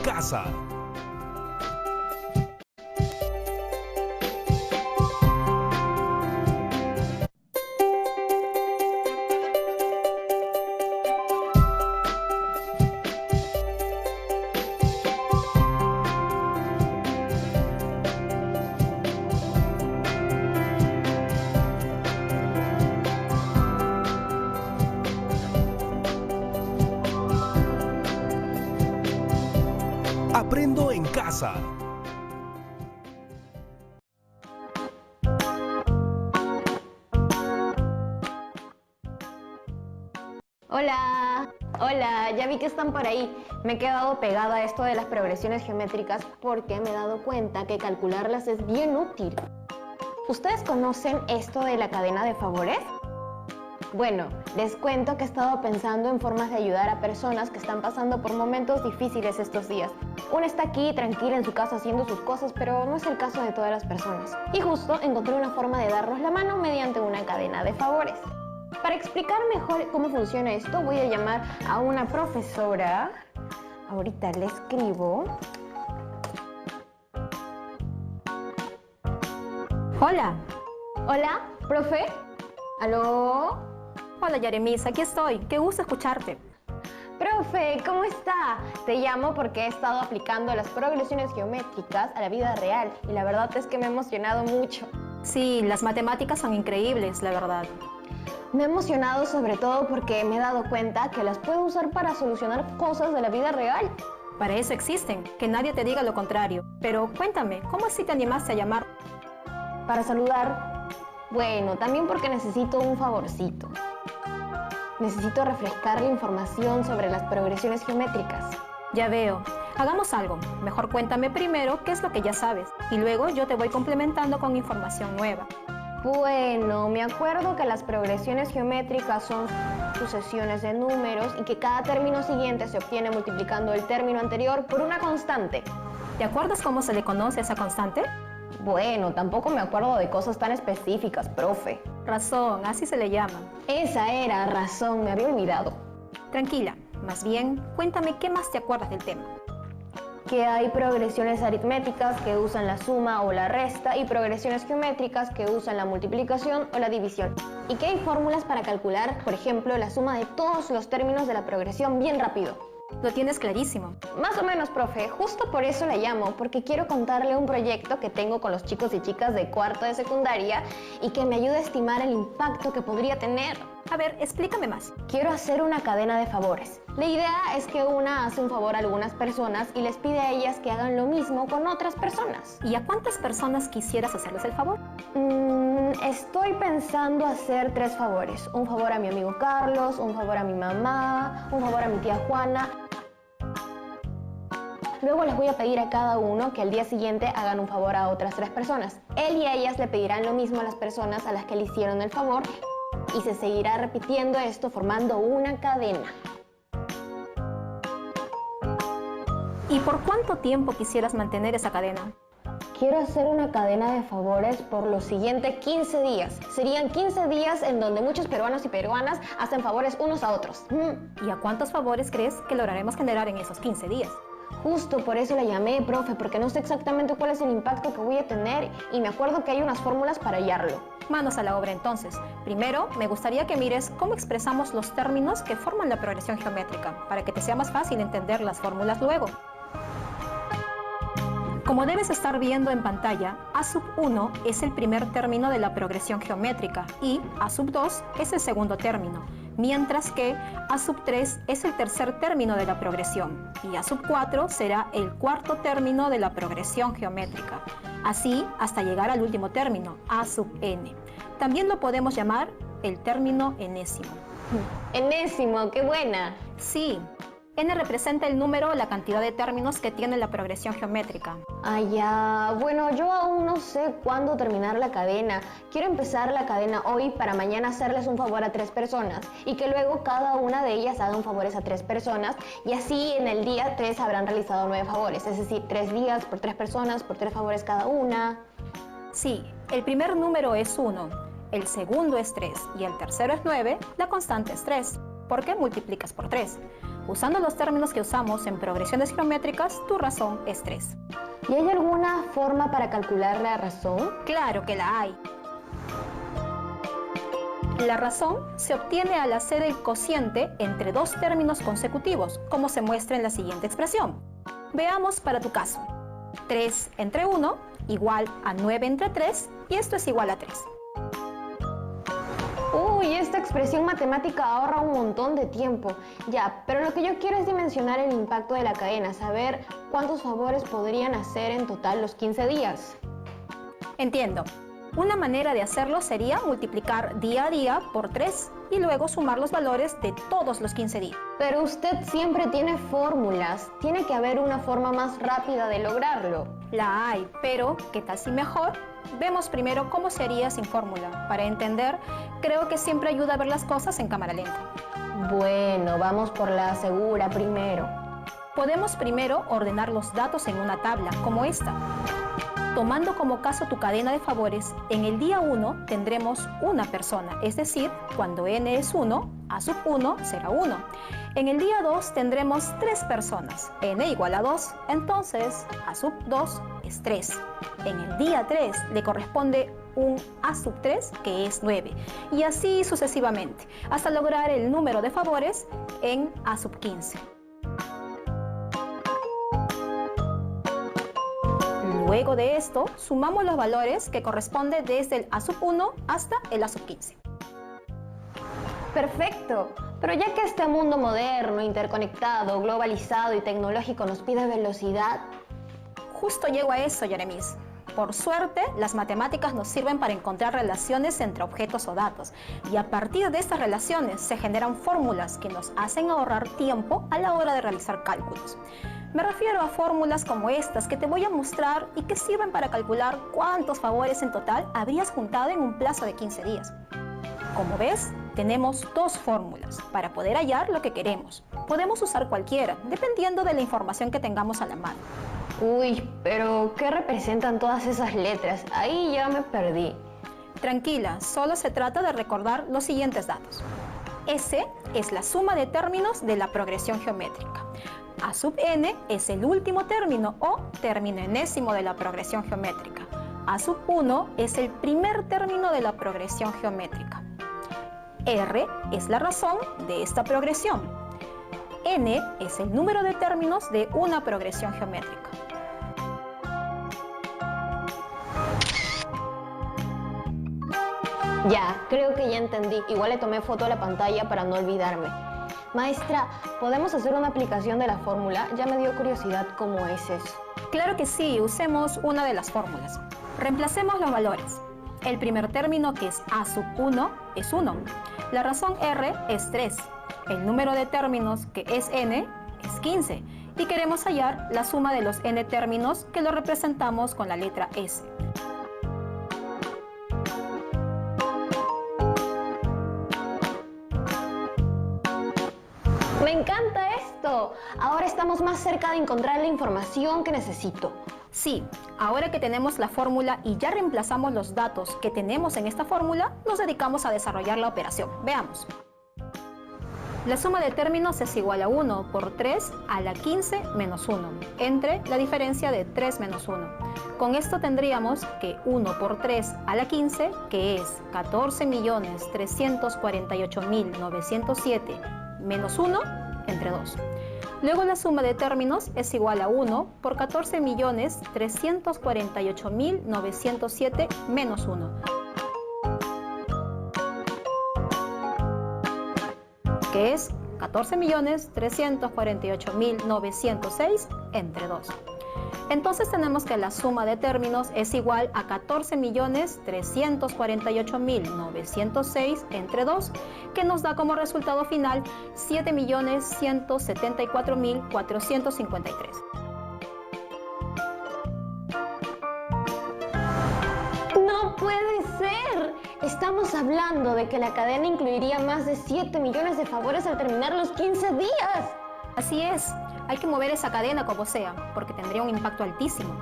casa. Aprendo en casa. Hola, ya vi que están por ahí. Me he quedado pegada a esto de las progresiones geométricas porque me he dado cuenta que calcularlas es bien útil. ¿Ustedes conocen esto de la cadena de favores? Bueno, les cuento que he estado pensando en formas de ayudar a personas que están pasando por momentos difíciles estos días. Una está aquí tranquila en su casa haciendo sus cosas, pero no es el caso de todas las personas. Y justo encontré una forma de darnos la mano mediante una cadena de favores. Para explicar mejor cómo funciona esto, voy a llamar a una profesora. Ahorita le escribo. Hola. Hola, profe. ¿Aló? Hola, Yaremis, aquí estoy. Qué gusto escucharte. Profe, ¿cómo está? Te llamo porque he estado aplicando las progresiones geométricas a la vida real y la verdad es que me he emocionado mucho. Sí, las matemáticas son increíbles, la verdad. Me he emocionado sobre todo porque me he dado cuenta que las puedo usar para solucionar cosas de la vida real. Para eso existen, que nadie te diga lo contrario. Pero cuéntame, ¿cómo así te animaste a llamar? Para saludar, bueno, también porque necesito un favorcito. Necesito refrescar la información sobre las progresiones geométricas. Ya veo. Hagamos algo. Mejor cuéntame primero qué es lo que ya sabes y luego yo te voy complementando con información nueva. Bueno, me acuerdo que las progresiones geométricas son sucesiones de números y que cada término siguiente se obtiene multiplicando el término anterior por una constante. ¿Te acuerdas cómo se le conoce a esa constante? Bueno, tampoco me acuerdo de cosas tan específicas, profe. Razón, así se le llama. Esa era razón, me había olvidado. Tranquila, más bien, cuéntame qué más te acuerdas del tema. Que hay progresiones aritméticas que usan la suma o la resta y progresiones geométricas que usan la multiplicación o la división. Y que hay fórmulas para calcular, por ejemplo, la suma de todos los términos de la progresión bien rápido. Lo tienes clarísimo. Más o menos, profe. Justo por eso la llamo, porque quiero contarle un proyecto que tengo con los chicos y chicas de cuarto de secundaria y que me ayude a estimar el impacto que podría tener. A ver, explícame más. Quiero hacer una cadena de favores. La idea es que una hace un favor a algunas personas y les pide a ellas que hagan lo mismo con otras personas. ¿Y a cuántas personas quisieras hacerles el favor? Estoy pensando hacer 3 favores. Un favor a mi amigo Carlos, un favor a mi mamá, un favor a mi tía Juana. Luego les voy a pedir a cada uno que al día siguiente hagan un favor a otras 3 personas. Él y ellas le pedirán lo mismo a las personas a las que le hicieron el favor y se seguirá repitiendo esto formando una cadena. ¿Y por cuánto tiempo quisieras mantener esa cadena? Quiero hacer una cadena de favores por los siguientes 15 días. Serían 15 días en donde muchos peruanos y peruanas hacen favores unos a otros. ¿Y a cuántos favores crees que lograremos generar en esos 15 días? Justo por eso la llamé, profe, porque no sé exactamente cuál es el impacto que voy a tener y me acuerdo que hay unas fórmulas para hallarlo. Manos a la obra entonces. Primero, me gustaría que mires cómo expresamos los términos que forman la progresión geométrica, para que te sea más fácil entender las fórmulas luego. Como debes estar viendo en pantalla, A sub 1 es el primer término de la progresión geométrica y A sub 2 es el segundo término, mientras que A sub 3 es el tercer término de la progresión y A sub 4 será el cuarto término de la progresión geométrica, así hasta llegar al último término, A sub n. También lo podemos llamar el término enésimo. Enésimo, qué buena. Sí. N representa el número o la cantidad de términos que tiene la progresión geométrica. Ya. Bueno, yo aún no sé cuándo terminar la cadena. Quiero empezar la cadena hoy para mañana hacerles un favor a 3 personas y que luego cada una de ellas haga un favor a 3 personas y así en el día 3 habrán realizado 9 favores, es decir, 3 días por 3 personas por 3 favores cada una. Sí, el primer número es 1, el segundo es 3 y el tercero es 9, la constante es 3, porque multiplicas por 3. Usando los términos que usamos en progresiones geométricas, tu razón es 3. ¿Y hay alguna forma para calcular la razón? Claro que la hay. La razón se obtiene al hacer el cociente entre dos términos consecutivos, como se muestra en la siguiente expresión. Veamos para tu caso. 3 entre 1 igual a 9 entre 3 y esto es igual a 3. Uy, esta expresión matemática ahorra un montón de tiempo. Ya, pero lo que yo quiero es dimensionar el impacto de la cadena, saber cuántos favores podrían hacer en total los 15 días. Entiendo. Una manera de hacerlo sería multiplicar día a día por 3 y luego sumar los valores de todos los 15 días. Pero usted siempre tiene fórmulas. Tiene que haber una forma más rápida de lograrlo. La hay, pero ¿qué tal si mejor? Vemos primero cómo sería sin fórmula. Para entender, creo que siempre ayuda a ver las cosas en cámara lenta. Bueno, vamos por la segura primero. Podemos primero ordenar los datos en una tabla, como esta. Tomando como caso tu cadena de favores, en el día 1 tendremos una persona, es decir, cuando n es 1, a sub 1 será 1. En el día 2 tendremos 3 personas, n igual a 2, entonces a sub 2 es 3. En el día 3 le corresponde un a sub 3, que es 9, y así sucesivamente, hasta lograr el número de favores en a sub 15. Luego de esto, sumamos los valores que corresponden desde el a sub 1 hasta el a sub 15. Perfecto, pero ya que este mundo moderno, interconectado, globalizado y tecnológico nos pide velocidad... Justo llego a eso, Jeremis. Por suerte, las matemáticas nos sirven para encontrar relaciones entre objetos o datos, y a partir de estas relaciones se generan fórmulas que nos hacen ahorrar tiempo a la hora de realizar cálculos. Me refiero a fórmulas como estas que te voy a mostrar y que sirven para calcular cuántos favores en total habrías juntado en un plazo de 15 días. Como ves, tenemos dos fórmulas para poder hallar lo que queremos. Podemos usar cualquiera, dependiendo de la información que tengamos a la mano. Uy, pero ¿qué representan todas esas letras? Ahí ya me perdí. Tranquila, solo se trata de recordar los siguientes datos. S es la suma de términos de la progresión geométrica. A sub n es el último término o término enésimo de la progresión geométrica. A sub 1 es el primer término de la progresión geométrica. R es la razón de esta progresión. N es el número de términos de una progresión geométrica. Ya, creo que ya entendí. Igual le tomé foto a la pantalla para no olvidarme. Maestra, ¿podemos hacer una aplicación de la fórmula? Ya me dio curiosidad cómo es eso. Claro que sí, usemos una de las fórmulas. Reemplacemos los valores. El primer término, que es a sub 1, es 1. La razón r es 3. El número de términos, que es n, es 15. Y queremos hallar la suma de los n términos, que lo representamos con la letra s. ¡Me encanta esto! Ahora estamos más cerca de encontrar la información que necesito. Sí, ahora que tenemos la fórmula y ya reemplazamos los datos que tenemos en esta fórmula, nos dedicamos a desarrollar la operación. Veamos. La suma de términos es igual a 1 por 3 a la 15 menos 1, entre la diferencia de 3 menos 1. Con esto tendríamos que 1 por 3 a la 15, que es 14.348.907 menos 1 entre 2. Luego la suma de términos es igual a 1 por 14.348.907 menos 1. Que es 14.348.906 entre 2. Entonces tenemos que la suma de términos es igual a 14.348.906 entre 2, que nos da como resultado final 7.174.453. ¡No puede ser! Estamos hablando de que la cadena incluiría más de 7 millones de favores al terminar los 15 días. Así es, hay que mover esa cadena como sea, porque tendría un impacto altísimo.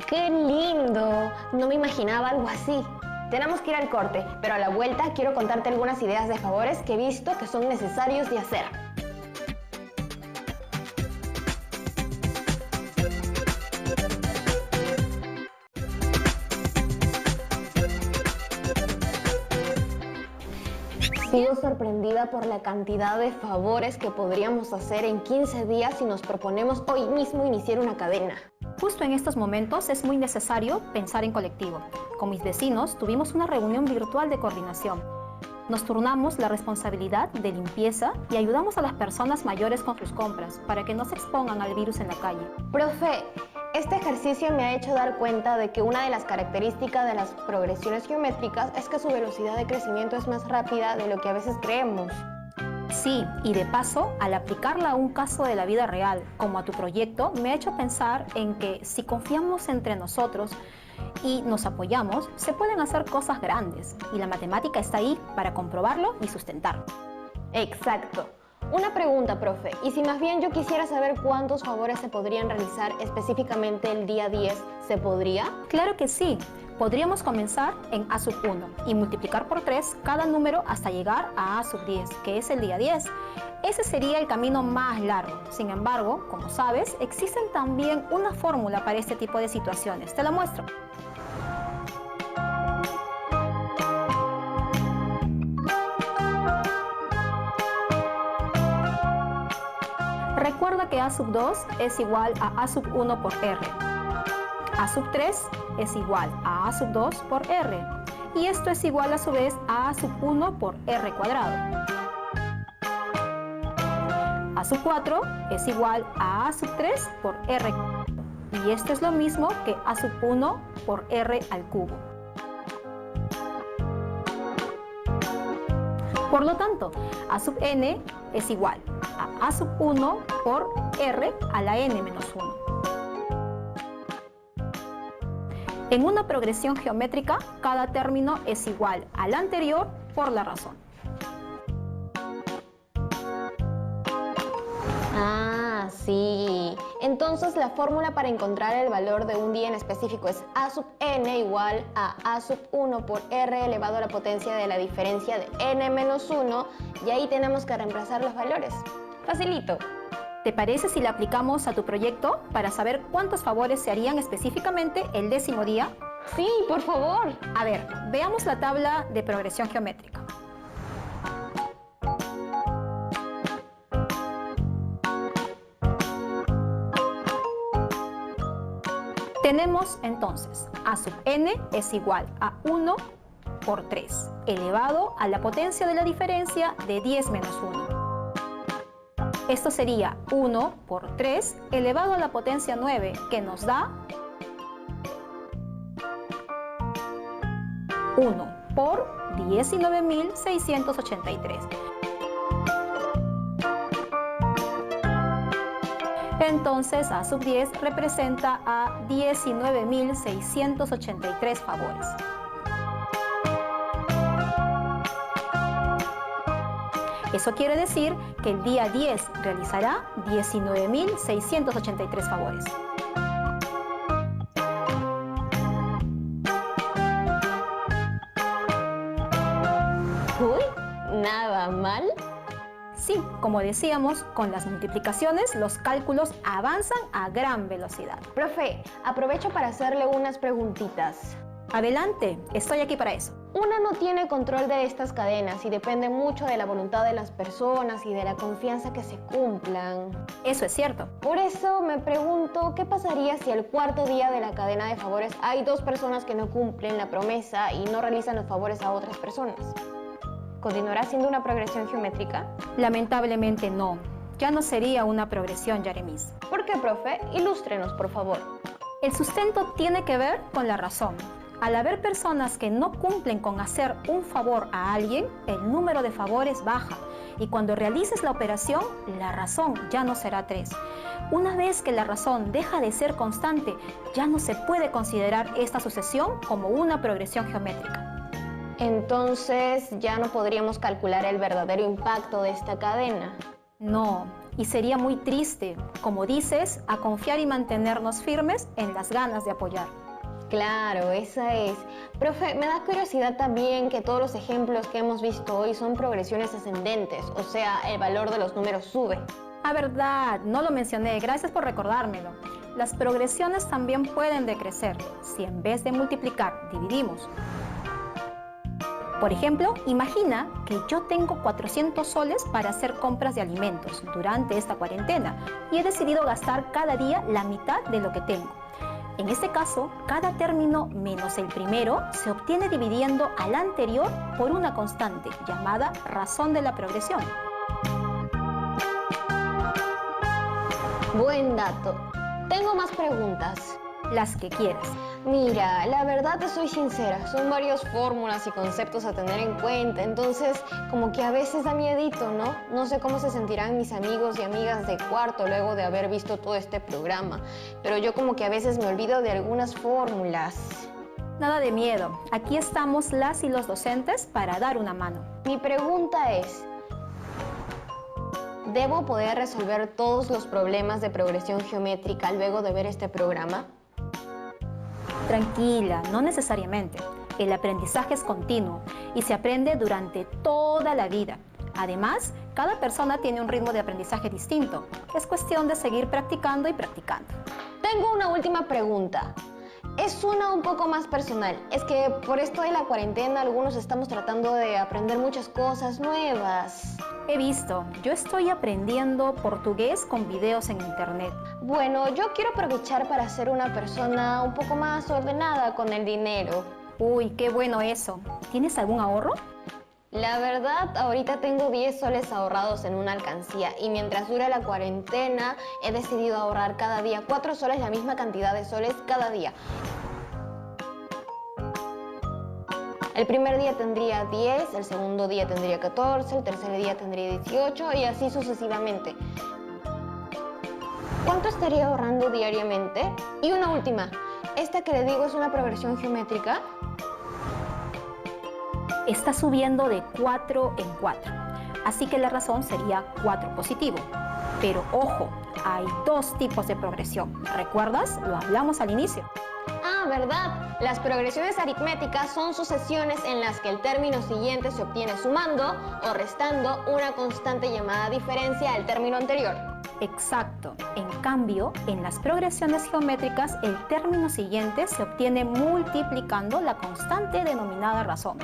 ¡Qué lindo! No me imaginaba algo así. Tenemos que ir al corte, pero a la vuelta quiero contarte algunas ideas de favores que he visto que son necesarios de hacer. Sigo sorprendida por la cantidad de favores que podríamos hacer en 15 días si nos proponemos hoy mismo iniciar una cadena. Justo en estos momentos es muy necesario pensar en colectivo. Con mis vecinos tuvimos una reunión virtual de coordinación. Nos turnamos la responsabilidad de limpieza y ayudamos a las personas mayores con sus compras para que no se expongan al virus en la calle. Profe, este ejercicio me ha hecho dar cuenta de que una de las características de las progresiones geométricas es que su velocidad de crecimiento es más rápida de lo que a veces creemos. Sí, y de paso, al aplicarla a un caso de la vida real, como a tu proyecto, me ha hecho pensar en que si confiamos entre nosotros y nos apoyamos, se pueden hacer cosas grandes, y la matemática está ahí para comprobarlo y sustentarlo. Exacto. Una pregunta, profe, y si más bien yo quisiera saber cuántos favores se podrían realizar específicamente el día 10, ¿se podría? Claro que sí. Podríamos comenzar en A sub 1 y multiplicar por 3 cada número hasta llegar a sub 10, que es el día 10. Ese sería el camino más largo. Sin embargo, como sabes, existen también una fórmula para este tipo de situaciones. Te la muestro. Recuerda que A sub 2 es igual a sub 1 por R. A sub 3 es igual a sub 2 por R. Y esto es igual a su vez a sub 1 por R cuadrado. A sub 4 es igual a sub 3 por R. Y esto es lo mismo que A sub 1 por R al cubo. Por lo tanto, A sub n es igual a sub 1 por R a la n menos 1. En una progresión geométrica, cada término es igual al anterior por la razón. Ah, sí. Entonces la fórmula para encontrar el valor de un día en específico es A sub n igual a sub 1 por R elevado a la potencia de la diferencia de n menos 1, y ahí tenemos que reemplazar los valores. Facilito. ¿Te parece si la aplicamos a tu proyecto para saber cuántos favores se harían específicamente el 10º día? Sí, por favor. A ver, veamos la tabla de progresión geométrica. Tenemos entonces A sub n es igual a 1 por 3 elevado a la potencia de la diferencia de 10 menos 1. Esto sería 1 por 3 elevado a la potencia 9, que nos da 1 por 19.683. Entonces, A sub 10 representa a 19.683 favores. Eso quiere decir que el día 10 realizará 19.683 favores. Uy, ¿nada mal? Sí, como decíamos, con las multiplicaciones los cálculos avanzan a gran velocidad. Profe, aprovecho para hacerle unas preguntitas. Adelante, estoy aquí para eso. Uno no tiene control de estas cadenas y depende mucho de la voluntad de las personas y de la confianza que se cumplan. Eso es cierto. Por eso me pregunto, ¿qué pasaría si al cuarto día de la cadena de favores hay 2 personas que no cumplen la promesa y no realizan los favores a otras personas? ¿Continuará siendo una progresión geométrica? Lamentablemente no. Ya no sería una progresión, Yaremis. ¿Por qué, profe? Ilústrenos, por favor. El sustento tiene que ver con la razón. Al haber personas que no cumplen con hacer un favor a alguien, el número de favores baja. Y cuando realices la operación, la razón ya no será 3. Una vez que la razón deja de ser constante, ya no se puede considerar esta sucesión como una progresión geométrica. Entonces, ¿ya no podríamos calcular el verdadero impacto de esta cadena? No, y sería muy triste, como dices, a confiar y mantenernos firmes en las ganas de apoyar. Claro, esa es. Profe, me da curiosidad también que todos los ejemplos que hemos visto hoy son progresiones ascendentes, o sea, el valor de los números sube. Ah, verdad, no lo mencioné, gracias por recordármelo. Las progresiones también pueden decrecer, si en vez de multiplicar, dividimos. Por ejemplo, imagina que yo tengo 400 soles para hacer compras de alimentos durante esta cuarentena y he decidido gastar cada día la mitad de lo que tengo. En este caso, cada término menos el primero se obtiene dividiendo al anterior por una constante llamada razón de la progresión. Buen dato. Tengo más preguntas. Las que quieras. Mira, la verdad te soy sincera, son varias fórmulas y conceptos a tener en cuenta, entonces como que a veces da miedito, ¿no? No sé cómo se sentirán mis amigos y amigas de cuarto luego de haber visto todo este programa, pero yo como que a veces me olvido de algunas fórmulas. Nada de miedo, aquí estamos las y los docentes para dar una mano. Mi pregunta es, ¿debo poder resolver todos los problemas de progresión geométrica luego de ver este programa? Tranquila, no necesariamente. El aprendizaje es continuo y se aprende durante toda la vida. Además, cada persona tiene un ritmo de aprendizaje distinto. Es cuestión de seguir practicando y practicando. Tengo una última pregunta. Es una un poco más personal. Es que por esto de la cuarentena algunos estamos tratando de aprender muchas cosas nuevas. He visto, yo estoy aprendiendo portugués con videos en internet. Bueno, yo quiero aprovechar para ser una persona un poco más ordenada con el dinero. Uy, qué bueno eso. ¿Tienes algún ahorro? La verdad, ahorita tengo 10 soles ahorrados en una alcancía y mientras dura la cuarentena he decidido ahorrar cada día 4 soles, la misma cantidad de soles cada día. El primer día tendría 10, el segundo día tendría 14, el tercer día tendría 18 y así sucesivamente. ¿Cuánto estaría ahorrando diariamente? Y una última, ¿esta que le digo es una progresión geométrica? Está subiendo de 4 en 4, así que la razón sería 4 positivo. Pero ojo, hay 2 tipos de progresión. ¿Recuerdas? Lo hablamos al inicio. Ah, ¿verdad? Las progresiones aritméticas son sucesiones en las que el término siguiente se obtiene sumando o restando una constante llamada diferencia al término anterior. Exacto. En cambio, en las progresiones geométricas, el término siguiente se obtiene multiplicando la constante denominada razón.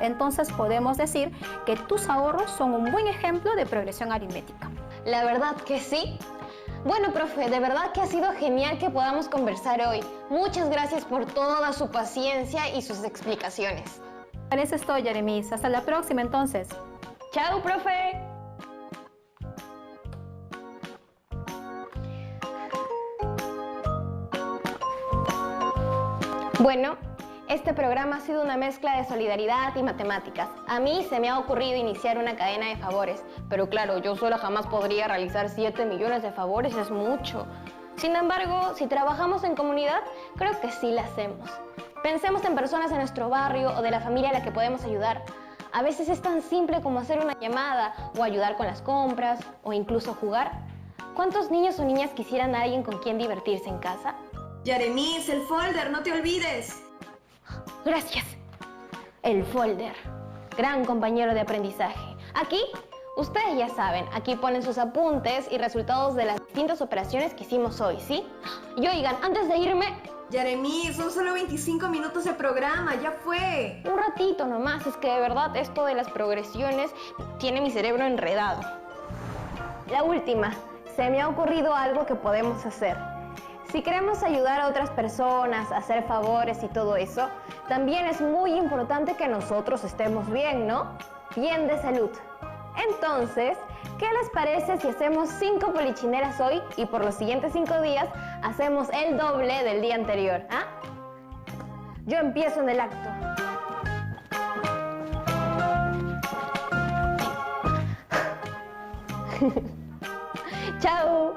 Entonces podemos decir que tus ahorros son un buen ejemplo de progresión aritmética. La verdad que sí. Bueno, profe, de verdad que ha sido genial que podamos conversar hoy. Muchas gracias por toda su paciencia y sus explicaciones. Para eso estoy, Yeremis. Hasta la próxima, entonces. ¡Chao, profe! Bueno, este programa ha sido una mezcla de solidaridad y matemáticas. A mí se me ha ocurrido iniciar una cadena de favores, pero claro, yo sola jamás podría realizar 7 millones de favores, es mucho. Sin embargo, si trabajamos en comunidad, creo que sí la hacemos. Pensemos en personas de nuestro barrio o de la familia a la que podemos ayudar. A veces es tan simple como hacer una llamada o ayudar con las compras o incluso jugar. ¿Cuántos niños o niñas quisieran a alguien con quien divertirse en casa? Yeremis, el folder, no te olvides. Gracias. El folder, gran compañero de aprendizaje. Aquí, ustedes ya saben, aquí ponen sus apuntes y resultados de las distintas operaciones que hicimos hoy, ¿sí? Y oigan, antes de irme... Yeremis, son solo 25 minutos de programa, ya fue. Un ratito nomás, es que de verdad esto de las progresiones tiene mi cerebro enredado. La última, se me ha ocurrido algo que podemos hacer. Si queremos ayudar a otras personas, hacer favores y todo eso, también es muy importante que nosotros estemos bien, ¿no? Bien de salud. Entonces, ¿qué les parece si hacemos 5 polichineras hoy y por los siguientes 5 días hacemos el doble del día anterior? ¿Ah? Yo empiezo en el acto. ¡Chao!